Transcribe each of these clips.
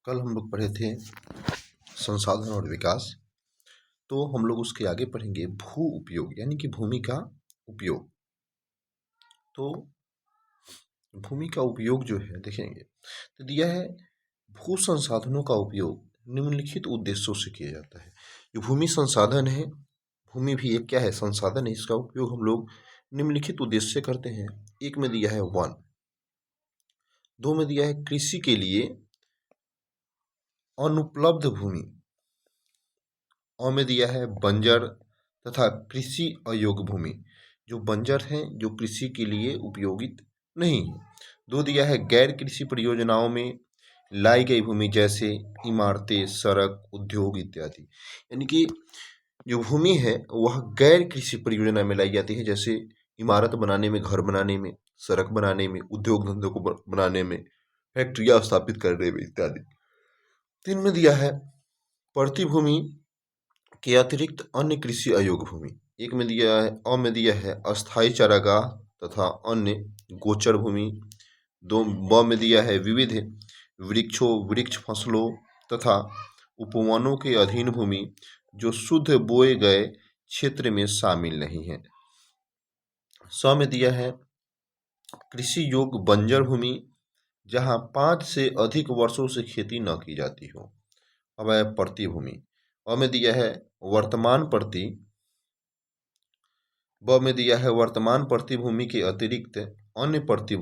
कल हम लोग पढ़े थे संसाधन और विकास। तो हम लोग उसके आगे पढ़ेंगे भू उपयोग यानी कि भूमि का उपयोग। तो भूमि का उपयोग जो है देखेंगे तो दिया है भू संसाधनों का उपयोग निम्नलिखित उद्देश्यों से किया जाता है। जो भूमि संसाधन है, भूमि भी एक क्या है, संसाधन है। इसका उपयोग हम लोग निम्नलिखित उद्देश्य से करते हैं। एक में दिया है वन, दो में दिया है कृषि के लिए अनुपलब्ध भूमि, और में दिया है बंजर तथा कृषि अयोग्य भूमि, जो बंजर हैं, जो कृषि के लिए उपयोगित नहीं है। दो दिया है गैर कृषि परियोजनाओं में लाई गई भूमि, जैसे इमारतें, सड़क, उद्योग इत्यादि। यानी कि जो भूमि है वह गैर कृषि परियोजना में लाई जाती है, जैसे इमारत बनाने में, घर बनाने में, सड़क बनाने में, उद्योग धंधों को बनाने में, फैक्ट्रियां स्थापित करने में इत्यादि। तीन में दिया है पड़ती भूमि के अतिरिक्त अन्य कृषि अयोग्य भूमि। एक में दिया है, अ में दिया है अस्थायी चारागाह तथा अन्य गोचर भूमि। दो, ब में दिया है विविध वृक्षों, वृक्ष फसलों तथा उपवनों के अधीन भूमि, जो शुद्ध बोए गए क्षेत्र में शामिल नहीं है। स में दिया है कृषि योग्य बंजर भूमि, जहाँ 5 से अधिक वर्षों से खेती न की जाती हो। अब है पड़ती भूमि। अ में दिया है वर्तमान पड़ती, ब में दिया है वर्तमान पड़ती भूमि के अतिरिक्त अन्य पड़ती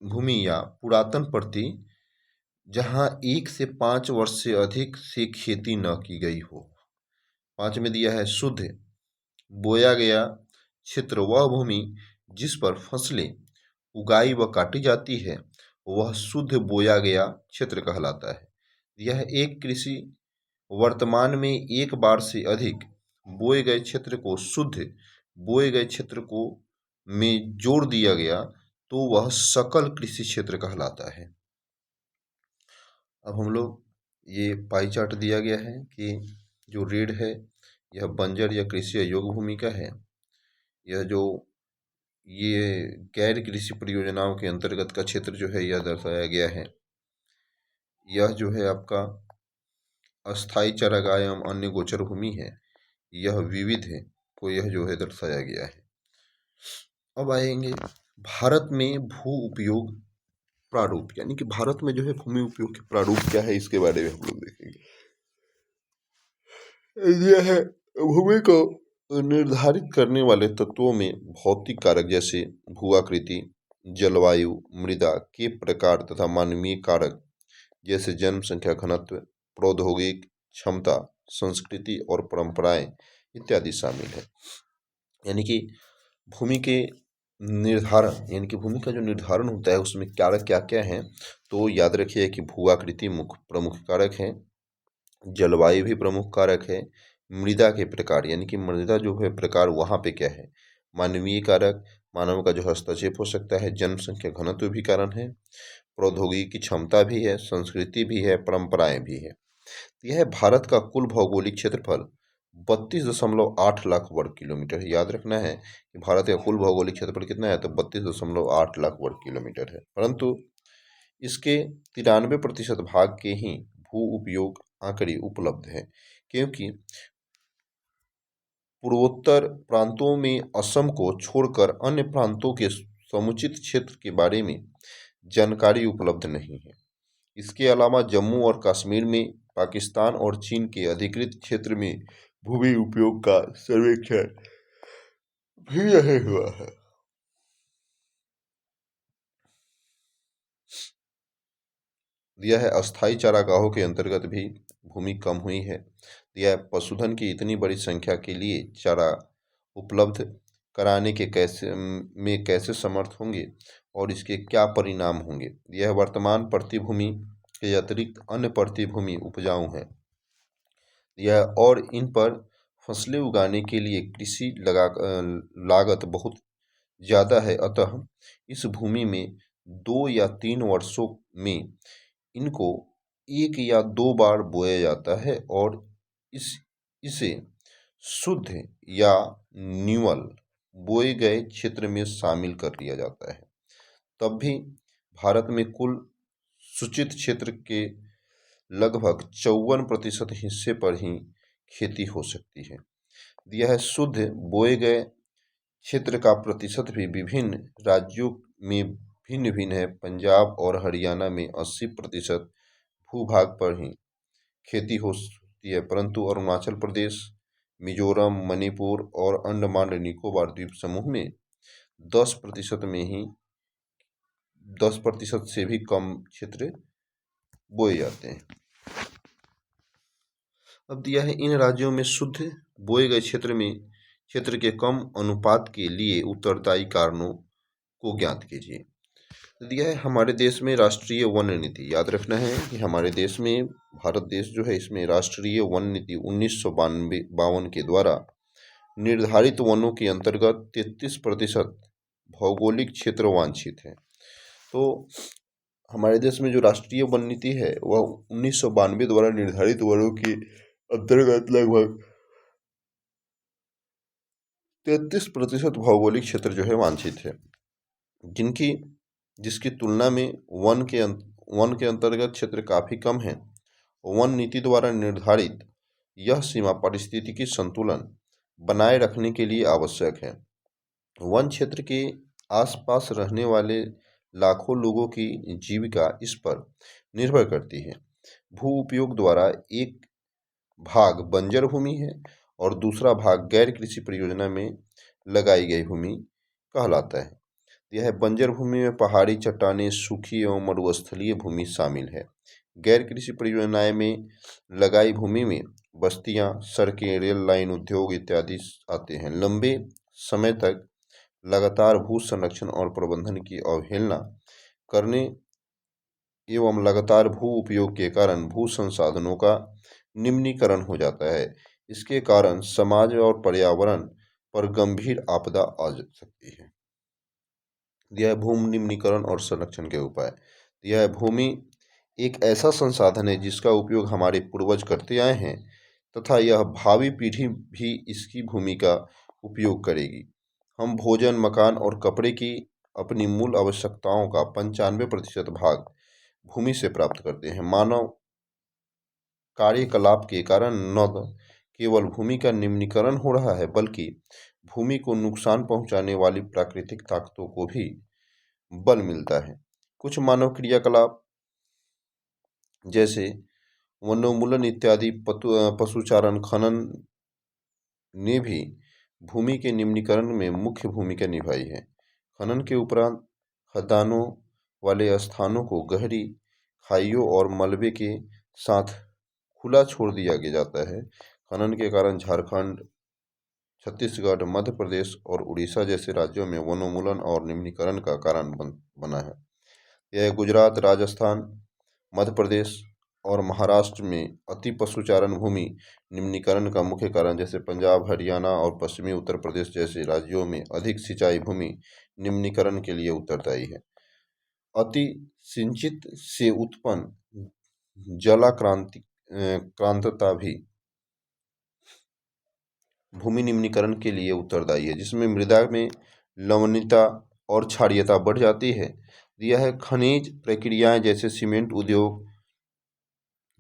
भूमि या पुरातन पड़ती, जहां 1 से 5 वर्ष से अधिक से खेती न की गई हो। 5 में दिया है शुद्ध बोया गया क्षेत्र, वह भूमि जिस पर फसलें उगाई व काटी जाती है, वह शुद्ध बोया गया क्षेत्र कहलाता है। यह एक कृषि वर्तमान में एक बार से अधिक बोए गए क्षेत्र को शुद्ध बोए गए क्षेत्र को में जोड़ दिया गया, तो वह सकल कृषि क्षेत्र कहलाता है। अब हम लोग ये पाई चार्ट दिया गया है कि जो रेड है यह बंजर या कृषि अयोग्य भूमि का है। यह जो ये गैर कृषि परियोजनाओं के अंतर्गत का क्षेत्र जो है यह दर्शाया गया है। यह जो है आपका अस्थायी चारागाह एवं अन्य गोचर भूमि है। यह विविध है, को यह जो है दर्शाया गया है। अब आएंगे भारत में भू उपयोग प्रारूप, यानी कि भारत में जो है भूमि उपयोग के प्रारूप क्या है, इसके बारे में हम लोग देखेंगे। यह है भूमि को निर्धारित करने वाले तत्वों में भौतिक कारक जैसे भू आकृति, जलवायु, मृदा के प्रकार तथा मानवीय कारक जैसे जनसंख्या घनत्व, प्रौद्योगिक क्षमता, संस्कृति और परंपराएं इत्यादि शामिल है। यानी कि भूमि के निर्धारण, यानी कि भूमि का जो निर्धारण होता है उसमें कारक क्या क्या हैं, तो याद रखिए कि भू आकृति प्रमुख कारक है, जलवायु भी प्रमुख कारक है, मृदा के प्रकार यानी कि मृदा जो है प्रकार वहाँ पे क्या है, मानवीय कारक, मानव का जो हस्तक्षेप हो सकता है, जनसंख्या घनत्व भी कारण है, प्रौद्योगिकी की क्षमता भी है, संस्कृति भी है, परंपराएं भी है। यह भारत का कुल भौगोलिक क्षेत्रफल 32.8 लाख वर्ग किलोमीटर है। याद रखना है कि भारत का कुल भौगोलिक क्षेत्रफल कितना है, तो 32.8 लाख वर्ग किलोमीटर है, परंतु इसके 93% भाग के ही भू उपयोग आंकड़े उपलब्ध है, क्योंकि पूर्वोत्तर प्रांतों में असम को छोड़कर अन्य प्रांतों के समुचित क्षेत्र के बारे में जानकारी उपलब्ध नहीं है। इसके अलावा जम्मू और कश्मीर में पाकिस्तान और चीन के अधिकृत क्षेत्र में भूमि उपयोग का सर्वेक्षण भी नहीं हुआ है। दिया है अस्थायी चारागाहों के अंतर्गत भी भूमि कम हुई है। दिया है पशुधन की इतनी बड़ी संख्या के लिए चारा उपलब्ध कराने के कैसे समर्थ होंगे और इसके क्या परिणाम होंगे। यह वर्तमान प्रतिभूमि के अतिरिक्त अन्य प्रतिभूमि उपजाऊ है। यह और इन पर फसलें उगाने के लिए कृषि लागत बहुत ज़्यादा है, अतः इस भूमि में 2 या 3 वर्षों में इनको 1 या 2 बार बोया जाता है और इसे शुद्ध या न्यूअल बोए गए क्षेत्र में शामिल कर लिया जाता है। तब भी भारत में कुल सूचित क्षेत्र के लगभग 54% हिस्से पर ही खेती हो सकती है। दिया है शुद्ध बोए गए क्षेत्र का प्रतिशत भी विभिन्न राज्यों में भिन्न भिन्न है। पंजाब और हरियाणा में 80% भूभाग पर ही खेती हो सकती है, परंतु अरुणाचल प्रदेश, मिजोरम, मणिपुर और अंडमान निकोबार द्वीप समूह में 10% में ही 10% से भी कम क्षेत्र बोए जाते हैं। अब दिया है इन राज्यों में शुद्ध बोए गए क्षेत्र के कम अनुपात के लिए उत्तरदायी कारणों को ज्ञात कीजिए। तो दिया है हमारे देश में राष्ट्रीय वन नीति, याद रखना है कि हमारे देश में, भारत देश जो है इसमें राष्ट्रीय वन नीति 1952 के द्वारा निर्धारित वनों के अंतर्गत 33% भौगोलिक क्षेत्र वांछित है। तो हमारे देश में जो राष्ट्रीय वन नीति है वह 1992 द्वारा निर्धारित वनों के अंतर्गत लगभग 33% भौगोलिक क्षेत्र जो है वांछित है, जिसकी तुलना में वन के अंतर्गत क्षेत्र काफ़ी कम है। वन नीति द्वारा निर्धारित यह सीमा पारिस्थितिकी संतुलन बनाए रखने के लिए आवश्यक है। वन क्षेत्र के आसपास रहने वाले लाखों लोगों की जीविका इस पर निर्भर करती है। भू उपयोग द्वारा एक भाग बंजर भूमि है और दूसरा भाग गैर कृषि परियोजना में लगाई गई भूमि कहलाता है। यह बंजर भूमि में पहाड़ी चट्टानें, सूखी एवं मरुस्थलीय भूमि शामिल है। गैर कृषि परियोजनाएं में लगाई भूमि में बस्तियां, सड़कें, रेल लाइन, उद्योग इत्यादि आते हैं। लंबे समय तक लगातार भू संरक्षण और प्रबंधन की अवहेलना करने एवं लगातार भू उपयोग के कारण भू संसाधनों का निम्नीकरण हो जाता है। इसके कारण समाज और पर्यावरण पर गंभीर आपदा आ सकती है। यह भूमि निम्नीकरण और संरक्षण के उपाय। यह भूमि एक ऐसा संसाधन है जिसका उपयोग हमारे पूर्वज करते आए हैं तथा यह भावी पीढ़ी भी इसकी भूमि का उपयोग करेगी। हम भोजन, मकान और कपड़े की अपनी मूल आवश्यकताओं का 95% भाग भूमि से प्राप्त करते हैं। मानव कार्यकलाप के कारण न केवल भूमि का निम्नीकरण हो रहा है, बल्कि भूमि को नुकसान पहुंचाने वाली प्राकृतिक ताकतों को भी बल मिलता है। कुछ मानव क्रियाकलाप जैसे वनोन्मूलन इत्यादि, पशुचारण, खनन ने भी भूमि के निम्नीकरण में मुख्य भूमिका निभाई है। खनन के उपरांत खदानों वाले स्थानों को गहरी खाइयों और मलबे के साथ खुला छोड़ दिया जाता है। खनन के कारण झारखंड, छत्तीसगढ़, मध्य प्रदेश और उड़ीसा जैसे राज्यों में वनोन्मूलन और निम्नीकरण का कारण बना है। यह गुजरात, राजस्थान, मध्य प्रदेश और महाराष्ट्र में अति पशुचारण भूमि निम्नीकरण का मुख्य कारण, जैसे पंजाब, हरियाणा और पश्चिमी उत्तर प्रदेश जैसे राज्यों में अधिक सिंचाई भूमि निम्नीकरण के लिए उत्तरदायी है। अति सिंचित से उत्पन्न जलाक्रांतता भी भूमि निम्नीकरण के लिए उत्तरदायी है, जिसमें मृदा में लवणता और क्षारीयता बढ़ जाती है। यह है खनिज प्रक्रियाएं जैसे सीमेंट उद्योग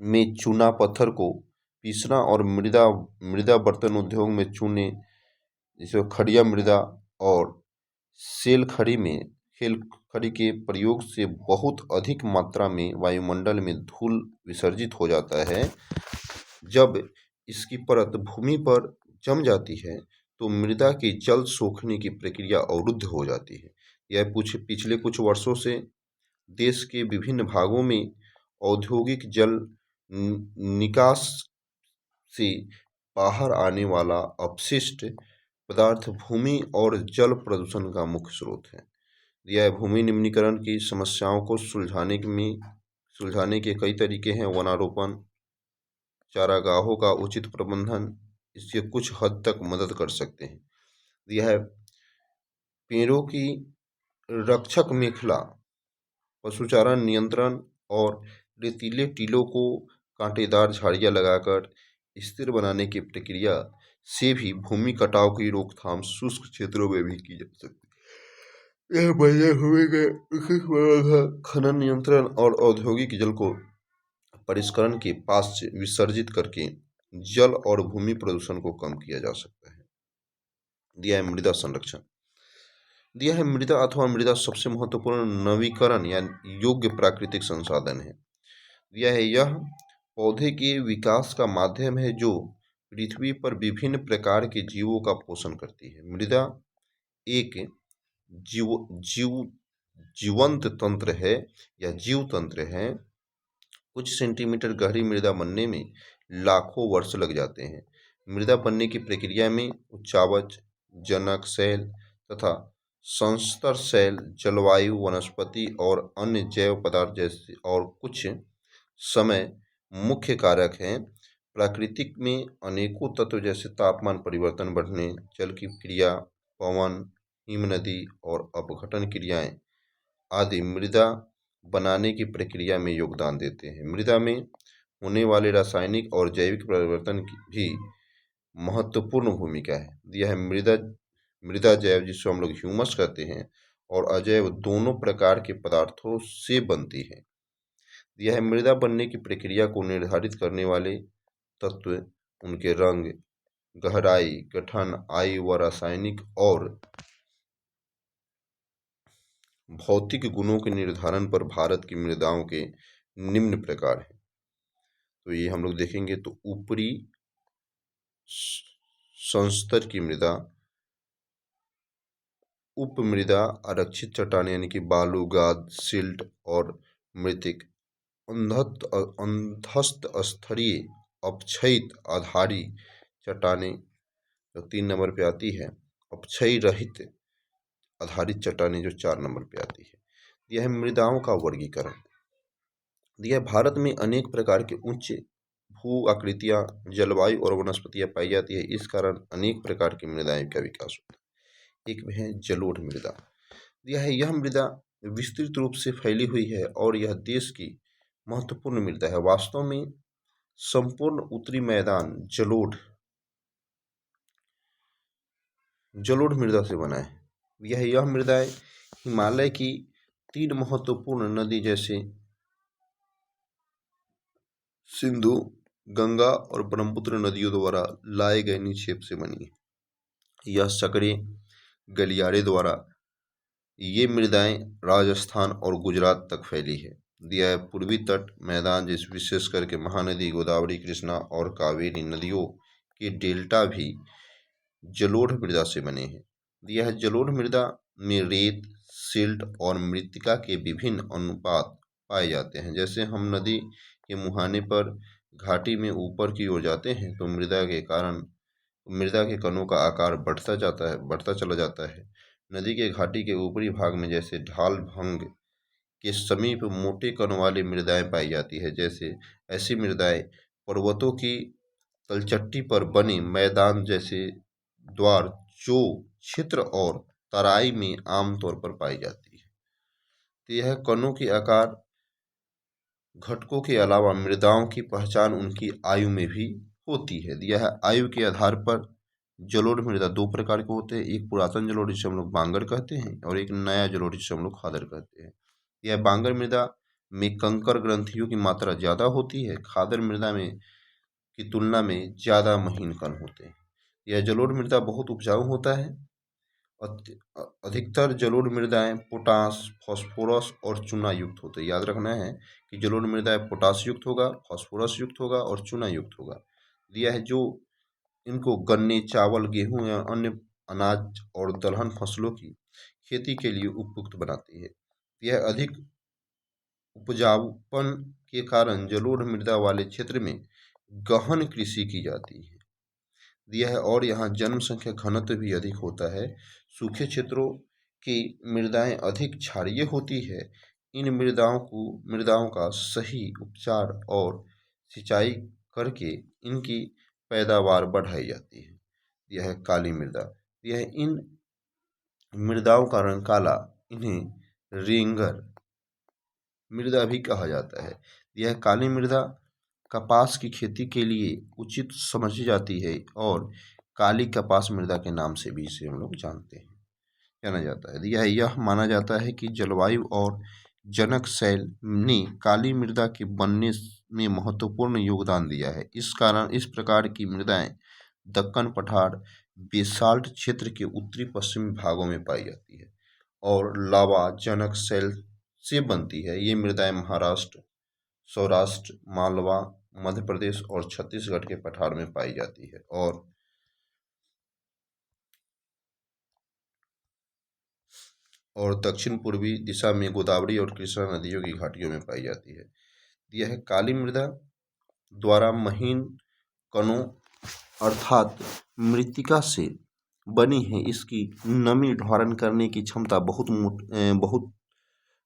में चूना पत्थर को पीसना और मृदा बर्तन उद्योग में चूने, जैसे खड़िया मृदा और सेल खड़ी के प्रयोग से बहुत अधिक मात्रा में वायुमंडल में धूल विसर्जित हो जाता है। जब इसकी परत भूमि पर जम जाती है तो मृदा की जल सोखने की प्रक्रिया अवरुद्ध हो जाती है। यह पिछले कुछ वर्षों से देश के विभिन्न भागों में औद्योगिक जल निकास से बाहर आने वाला अपशिष्ट पदार्थ भूमि और जल प्रदूषण का मुख्य स्रोत है। यह भूमि निम्नीकरण की समस्याओं को सुलझाने के कई तरीके हैं। वनारोपण, चारागाहों का उचित प्रबंधन इससे कुछ हद तक मदद कर सकते हैं। यह पेड़ों की रक्षक मेखला, पशुचारण नियंत्रण और रेतीले टीलों को कांटेदार झाड़ियां लगाकर स्थिर बनाने की प्रक्रिया से भी भूमि कटाव की रोकथाम शुष्क क्षेत्रों में भी की जा सकती है। यह बंजर भूमि के विशिष्ट व्यवधान, खनन नियंत्रण और औद्योगिक जल को परिष्करण के पास से विसर्जित करके जल और भूमि प्रदूषण को कम किया जा सकता है। दिया है मृदा संरक्षण। दिया है मृदा अथवा मृदा सबसे महत्वपूर्ण नवीकरण या योग्य प्राकृतिक संसाधन है। दिया है यह पौधे के विकास का माध्यम है जो पृथ्वी पर विभिन्न प्रकार के जीवों का पोषण करती है। मृदा एक जीव जीव जीवंत तंत्र है या जीव तंत्र है। कुछ सेंटीमीटर गहरी मृदा बनने में लाखों वर्ष लग जाते हैं। मृदा बनने की प्रक्रिया में उच्चावच, जनक शैल तथा संस्तर शैल, जलवायु, वनस्पति और अन्य जैव पदार्थ जैसे और कुछ समय मुख्य कारक हैं। प्राकृतिक में अनेकों तत्व जैसे तापमान परिवर्तन बढ़ने, जल की क्रिया, पवन, हिमनदी और अपघटन क्रियाएं आदि मृदा बनाने की प्रक्रिया में योगदान देते हैं। मृदा में होने वाले रासायनिक और जैविक परिवर्तन की भी महत्वपूर्ण भूमिका है। यह मृदा मृदा जैव जिसको हम लोग ह्यूमस कहते हैं और अजैव दोनों प्रकार के पदार्थों से बनती है। यह मृदा बनने की प्रक्रिया को निर्धारित करने वाले तत्व उनके रंग, गहराई, गठन, आयु व रासायनिक और भौतिक गुणों के निर्धारण पर भारत की मृदाओं के निम्न प्रकार हैं। तो ये हम लोग देखेंगे तो ऊपरी संस्तर की मृदा, उप मृदा, आरक्षित चट्टान यानी कि बालू, गाद, सिल्ट और मृतिक, अंधस्थ स्तरीय अपक्षयित आधारी चट्टाने जो 3 नंबर पे आती है, अपक्षय रहित आधारित चट्टाने जो 4 नंबर पे आती है। यह है मृदाओं का वर्गीकरण। यह भारत में अनेक प्रकार के उच्च भू आकृतियां, जलवायु और वनस्पतियां पाई जाती है। इस कारण अनेक प्रकार की मृदाएं का विकास होता है। एक में है जलोढ़ मृदा। यह मृदा विस्तृत रूप से फैली हुई है और यह देश की महत्वपूर्ण मृदा है। वास्तव में संपूर्ण उत्तरी मैदान जलोढ़ मृदा से बना है। यह मृदाएं हिमालय की 3 महत्वपूर्ण नदी जैसे सिंधु, गंगा और ब्रह्मपुत्र नदियों द्वारा लाए गए निक्षेप से बनी है। यह सकड़े गलियारे द्वारा ये मृदाएं राजस्थान और गुजरात तक फैली है। दिया है पूर्वी तट मैदान जिस विशेष करके महानदी गोदावरी, कृष्णा और कावेरी नदियों के डेल्टा भी जलोढ़ मृदा से बने हैं। यह जलोढ़ मृदा में रेत, सिल्ट और मृत्तिका के विभिन्न अनुपात पाए जाते हैं। जैसे हम नदी के मुहाने पर घाटी में ऊपर की ओर जाते हैं तो मृदा के कणों का आकार बढ़ता चला जाता है। नदी के घाटी के ऊपरी भाग में जैसे ढाल भंग के समीप मोटे कणों वाली मृदाएं पाई जाती है। जैसे ऐसी मृदाएं पर्वतों की तलचट्टी पर बने मैदान जैसे द्वार जो क्षेत्र और तराई में आमतौर पर पाई जाती है। तो यह कणों के आकार घटकों के अलावा मृदाओं की पहचान उनकी आयु में भी होती है। यह आयु के आधार पर जलोढ़ मृदा 2 प्रकार के होते हैं। एक पुरातन जलोढ़ जिसे हम लोग बांगर कहते हैं और एक नया जलोढ़ जिसे हम लोग खादर कहते हैं। यह बांगर मृदा में कंकर ग्रंथियों की मात्रा ज़्यादा होती है। खादर मृदा में की तुलना में ज़्यादा महीन कण होते हैं। यह जलोढ़ मृदा बहुत उपजाऊ होता है। अधिकतर जलोढ़ मृदाएं पोटास, फास्फोरस और चूना युक्त होते हैं। याद रखना है कि जलोढ़ मृदाएं पोटास युक्त होगा, फास्फोरस युक्त होगा और चूना युक्त होगा। दिया है जो इनको गन्ने, चावल, गेहूं या अन्य अनाज और दलहन फसलों की खेती के लिए उपयुक्त बनाती है। यह अधिक उपजाऊपन के कारण जलोढ़ मृदा वाले क्षेत्र में गहन कृषि की जाती है। दिया है और यहाँ जनसंख्या घनत्व भी अधिक होता है। सूखे क्षेत्रों की मृदाएं अधिक क्षारीय होती है। इन मृदाओं का सही उपचार और सिंचाई करके इनकी पैदावार बढ़ाई जाती है। यह है काली मृदा। यह इन मृदाओं का रंग काला, इन्हें रेंगर मृदा भी कहा जाता है। यह काली मृदा कपास की खेती के लिए उचित समझी जाती है और काली कपास मृदा के नाम से भी इसे हम लोग जानते हैं। जाना जाता है। यह माना जाता है कि जलवायु और जनक शैल ने काली मृदा के बनने में महत्वपूर्ण योगदान दिया है। इस प्रकार की मृदाएं दक्कन पठार बेसाल्ट क्षेत्र के उत्तरी पश्चिमी भागों में पाई जाती है और लावा जनक शैल से बनती है। ये मृदाएं महाराष्ट्र, सौराष्ट्र, मालवा, मध्य प्रदेश और छत्तीसगढ़ के पठार में पाई जाती है और दक्षिण पूर्वी दिशा में गोदावरी और कृष्णा नदियों की घाटियों में पाई जाती है। यह काली मृदा द्वारा महीन कणों अर्थात मृत्तिका से बनी है। इसकी नमी धारण करने की क्षमता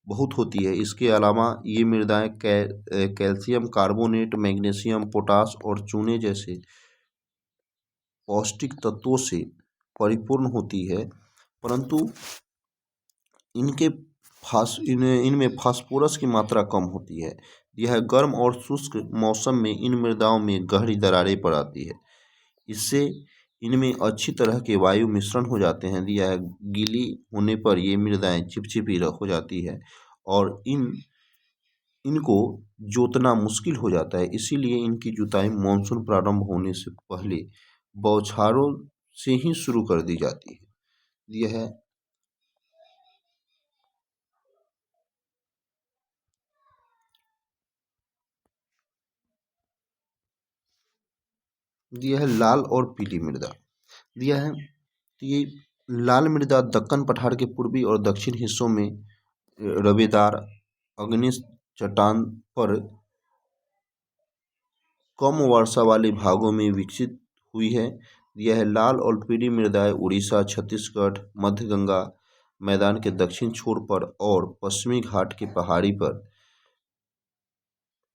बहुत होती है। इसके अलावा ये मृदाएं कैल्शियम कार्बोनेट, मैग्नीशियम, पोटाश और चूने जैसे पौष्टिक तत्वों से परिपूर्ण होती है, परंतु इनमें फास्फोरस की मात्रा कम होती है। यह गर्म और शुष्क मौसम में इन मृदाओं में गहरी दरारें पड़ आती है। इससे इनमें अच्छी तरह के वायु मिश्रण हो जाते हैं। यह गीली होने पर ये मृदाएं चिपचिपी हो जाती है और इनको जोतना मुश्किल हो जाता है। इसीलिए इनकी जुताई मानसून प्रारंभ होने से पहले बौछारों से ही शुरू कर दी जाती है। यह लाल और पीली मृदा दिया है। ये लाल मृदा दक्कन पठार के पूर्वी और दक्षिण हिस्सों में रवेदार अग्निश चट्टान पर कम वर्षा वाले भागों में विकसित हुई है। यह लाल और पीली मृदाएं उड़ीसा, छत्तीसगढ़, मध्य गंगा मैदान के दक्षिण छोर पर और पश्चिमी घाट की पहाड़ी पर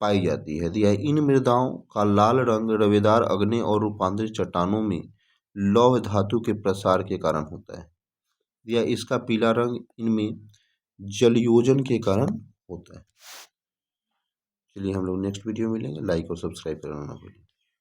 पाई जाती है। यह इन मृदाओं का लाल रंग रवेदार अग्नि और रूपांतरित चट्टानों में लौह धातु के प्रसार के कारण होता है। यह इसका पीला रंग इनमें जलयोजन के कारण होता है। चलिए हम लोग नेक्स्ट वीडियो में मिलेंगे। लाइक और सब्सक्राइब करना ना भूलें।